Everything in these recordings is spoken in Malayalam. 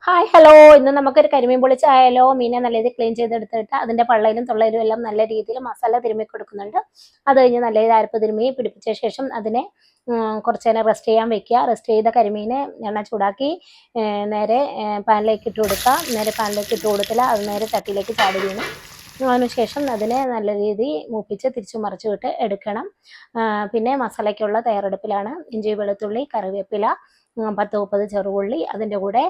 ഹായ് ഹലോ, ഇന്ന് നമുക്കൊരു കരിമീൻ പൊളിച്ചായാലോ. മീനെ നല്ല രീതിയിൽ ക്ലീൻ ചെയ്തെടുത്തിട്ട് അതിന്റെ പള്ളയിലും തൊള്ളയിലും എല്ലാം നല്ല രീതിയിൽ മസാല തിരുമ്മി കൊടുക്കുന്നുണ്ട്. അത് കഴിഞ്ഞ് നല്ല രീതിയിൽ അരപ്പ് തിരുമ്മി പിടിപ്പിച്ച ശേഷം അതിനെ കുറച്ച് നേരം റെസ്റ്റ് ചെയ്യാൻ വെക്കുക. റെസ്റ്റ് ചെയ്ത കരിമീനെ എണ്ണ ചൂടാക്കി നേരെ പാനിലേക്ക് ഇട്ട് കൊടുക്കുക. നേരെ പാനിലേക്ക് ഇട്ട് കൊടുത്തില്ല, അത് നേരെ ചട്ടിയിലേക്ക് ചാടി വീണു. അതിനുശേഷം അതിനെ നല്ല രീതിയിൽ മൂപ്പിച്ച് തിരിച്ചു മറിച്ചു വിട്ട് എടുക്കണം. പിന്നെ മസാലയ്ക്കുള്ള തയ്യാറെടുപ്പിലാണ്. ഇഞ്ചി, വെളുത്തുള്ളി, കറിവേപ്പില, 10-30 ചെറുള്ളി, അതിൻ്റെ കൂടെ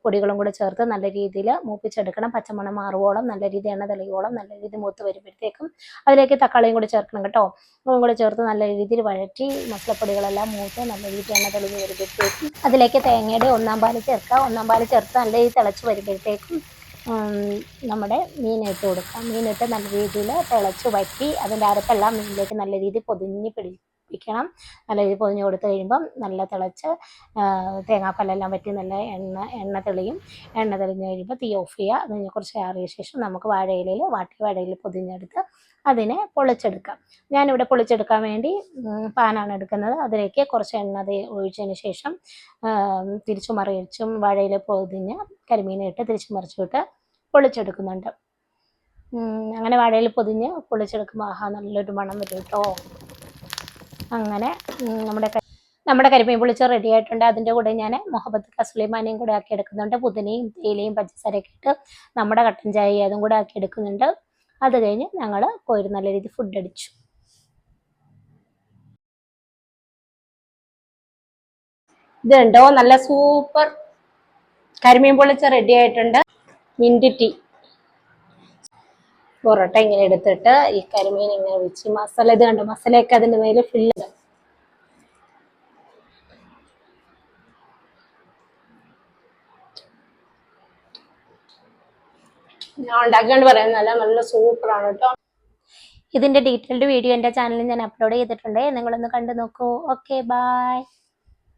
പൊടികളും കൂടെ ചേർത്ത് നല്ല രീതിയിൽ മൂപ്പിച്ചെടുക്കണം. പച്ചമണം മാറുവോളം നല്ല രീതിയിൽ എണ്ണ തെളിയോളം നല്ല രീതിയിൽ മൂത്ത് വരുമ്പോഴത്തേക്കും അതിലേക്ക് തക്കാളിയും കൂടി ചേർക്കണം കേട്ടോ. അതും കൂടെ ചേർത്ത് നല്ല രീതിയിൽ വഴറ്റി മസാലപ്പൊടികളെല്ലാം മൂത്ത് നല്ല രീതിയിൽ എണ്ണ തെളിഞ്ഞ് വരുമ്പോഴത്തേക്കും അതിലേക്ക് തേങ്ങയുടെ 1-ാം പാല് ചേർക്കുക. 1-ാം പാല് ചേർത്ത് നല്ല രീതിയിൽ തിളച്ച് വരുമ്പോഴത്തേക്കും നമ്മുടെ മീനിട്ട് കൊടുക്കാം. മീനിട്ട് നല്ല രീതിയിൽ തിളച്ച് വറ്റി അതിൻ്റെ അരപ്പെല്ലാം മീനിലേക്ക് നല്ല രീതിയിൽ പൊതിഞ്ഞ് പിടിപ്പിക്കണം. നല്ല രീതിയിൽ പൊതിഞ്ഞ് കൊടുത്ത് കഴിയുമ്പം നല്ല തിളച്ച് തേങ്ങാപ്പാലെല്ലാം വറ്റി നല്ല എണ്ണ തെളിയും. എണ്ണ തെളിഞ്ഞ് കഴിയുമ്പോൾ തീ ഓഫ് ചെയ്യുക. അതിന് കുറച്ച് ആറിയ ശേഷം നമുക്ക് വാഴയിലയിൽ പൊതിഞ്ഞെടുത്ത് അതിനെ പൊളിച്ചെടുക്കാം. ഞാനിവിടെ പൊളിച്ചെടുക്കാൻ വേണ്ടി പാനാണ് എടുക്കുന്നത്. അതിലേക്ക് കുറച്ച് എണ്ണ ഒഴിച്ചതിന് ശേഷം തിരിച്ചു മറിച്ചും വാഴയില പൊതിഞ്ഞ് കരിമീനിട്ട് തിരിച്ചു മറിച്ചിട്ട് പൊളിച്ചെടുക്കുന്നുണ്ട്. അങ്ങനെ വാഴയിൽ പൊതിഞ്ഞ് പൊളിച്ചെടുക്കുമ്പോൾ നല്ലൊരു മണം വരും കേട്ടോ. അങ്ങനെ നമ്മുടെ കരിമീൻ പൊളിച്ച് റെഡി ആയിട്ടുണ്ട്. അതിൻ്റെ കൂടെ ഞാൻ മുഹബത്ത് കസ്ലിമാനയും കൂടെ ആക്കി എടുക്കുന്നുണ്ട്. പുതിനയും തേയിലയും പഞ്ചസാരയൊക്കെ ഇട്ട് നമ്മുടെ കട്ടൻ ചായ അതും കൂടെ ആക്കി എടുക്കുന്നുണ്ട്. അത് കഴിഞ്ഞ് ഞങ്ങൾ പോയി നല്ല രീതിയിൽ ഫുഡ് അടിച്ചു. ഇതുണ്ടോ, നല്ല സൂപ്പർ കരിമീൻ പൊളിച്ച് റെഡി ആയിട്ടുണ്ട്. മിൻറ്റ് ടീ പൊറോട്ട ഇങ്ങനെ എടുത്തിട്ട് ഈ കരിമീൻ ഇങ്ങനെ വെച്ച് മസാല, ഇത് കണ്ടോ മസാലയൊക്കെ അതിൻ്റെ മേലെ ഫില്ല്. ഞാൻ ഉണ്ടാക്കിയോണ്ട് പറയുന്നതല്ല, നല്ല സൂപ്പറാണ് കേട്ടോ. ഇതിന്റെ ഡീറ്റെയിൽഡ് വീഡിയോ എൻ്റെ ചാനലിൽ ഞാൻ അപ്ലോഡ് ചെയ്തിട്ടുണ്ട്. നിങ്ങളൊന്ന് കണ്ടു നോക്കൂ. Okay, by.